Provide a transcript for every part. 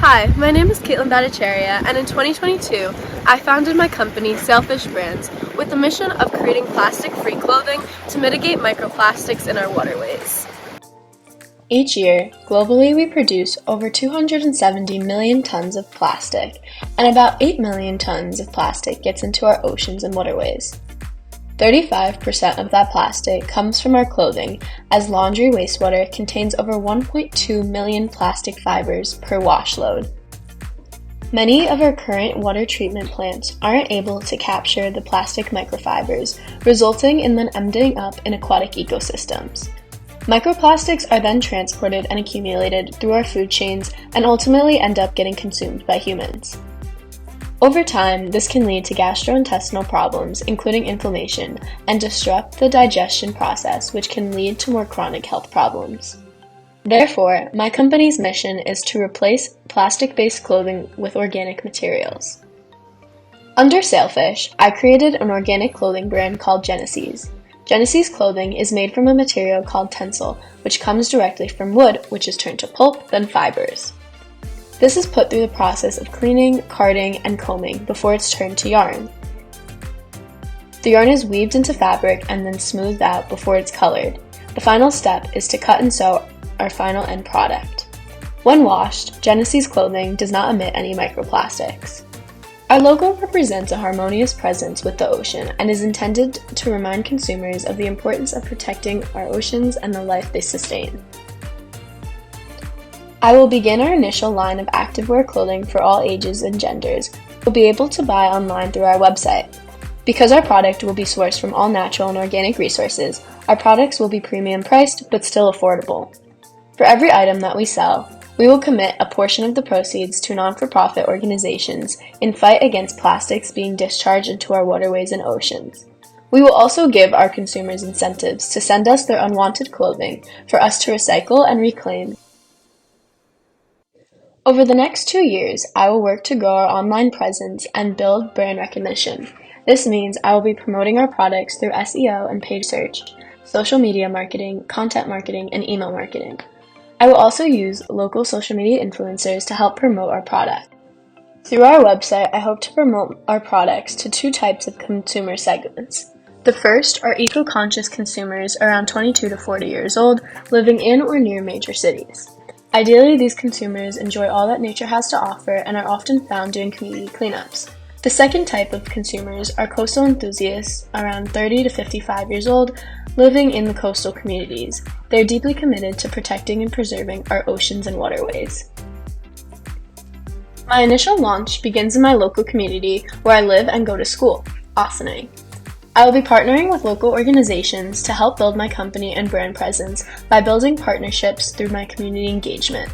Hi, my name is Caitlin Bhattacharya, and in 2022, I founded my company, Sailfish Brands, with the mission of creating plastic-free clothing to mitigate microplastics in our waterways. Each year, globally we produce over 270 million tons of plastic, and about 8 million tons of plastic gets into our oceans and waterways. 35% of that plastic comes from our clothing, as laundry wastewater contains over 1.2 million plastic fibers per wash load. Many of our current water treatment plants aren't able to capture the plastic microfibers, resulting in them ending up in aquatic ecosystems. Microplastics are then transported and accumulated through our food chains and ultimately end up getting consumed by humans. Over time, this can lead to gastrointestinal problems, including inflammation, and disrupt the digestion process, which can lead to more chronic health problems. Therefore, my company's mission is to replace plastic-based clothing with organic materials. Under Sailfish, I created an organic clothing brand called Geneseas. Geneseas clothing is made from a material called tencel, which comes directly from wood, which is turned to pulp, then fibers. This is put through the process of cleaning, carding, and combing before it's turned to yarn. The yarn is weaved into fabric and then smoothed out before it's colored. The final step is to cut and sew our final end product. When washed, Geneseas clothing does not emit any microplastics. Our logo represents a harmonious presence with the ocean and is intended to remind consumers of the importance of protecting our oceans and the life they sustain. I will begin our initial line of activewear clothing for all ages and genders. You'll be able to buy online through our website. Because our product will be sourced from all natural and organic resources, our products will be premium priced but still affordable. For every item that we sell, we will commit a portion of the proceeds to non-for-profit organizations in fight against plastics being discharged into our waterways and oceans. We will also give our consumers incentives to send us their unwanted clothing for us to recycle and reclaim. Over the next 2 years, I will work to grow our online presence and build brand recognition. This means I will be promoting our products through SEO and paid search, social media marketing, content marketing, and email marketing. I will also use local social media influencers to help promote our product. Through our website, I hope to promote our products to 2 types of consumer segments. The first are eco-conscious consumers around 22 to 40 years old, living in or near major cities. Ideally, these consumers enjoy all that nature has to offer and are often found doing community cleanups. The second type of consumers are coastal enthusiasts around 30 to 55 years old, living in the coastal communities. They are deeply committed to protecting and preserving our oceans and waterways. My initial launch begins in my local community where I live and go to school, Ossining. I will be partnering with local organizations to help build my company and brand presence by building partnerships through my community engagement.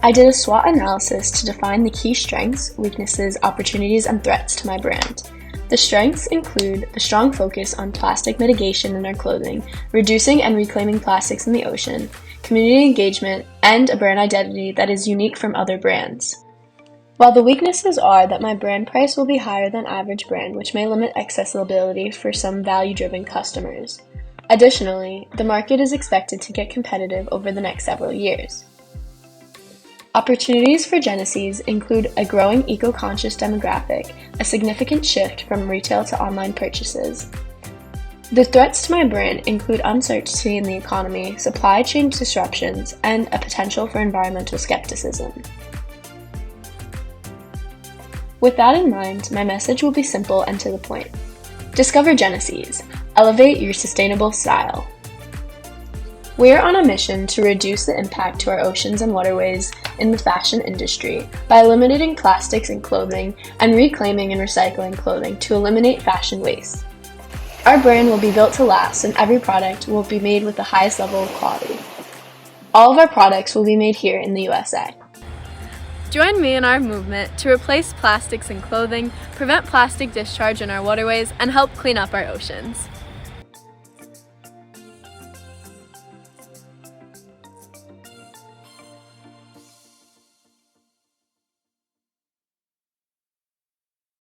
I did a SWOT analysis to define the key strengths, weaknesses, opportunities, and threats to my brand. The strengths include a strong focus on plastic mitigation in our clothing, reducing and reclaiming plastics in the ocean, community engagement, and a brand identity that is unique from other brands. While the weaknesses are that my brand price will be higher than average brand, which may limit accessibility for some value-driven customers. Additionally, the market is expected to get competitive over the next several years. Opportunities for Geneseas include a growing eco-conscious demographic, a significant shift from retail to online purchases. The threats to my brand include uncertainty in the economy, supply chain disruptions, and a potential for environmental skepticism. With that in mind, my message will be simple and to the point. Discover Geneseas. Elevate your sustainable style. We are on a mission to reduce the impact to our oceans and waterways in the fashion industry by eliminating plastics in clothing and reclaiming and recycling clothing to eliminate fashion waste. Our brand will be built to last and every product will be made with the highest level of quality. All of our products will be made here in the USA. Join me in our movement to replace plastics in clothing, prevent plastic discharge in our waterways, and help clean up our oceans.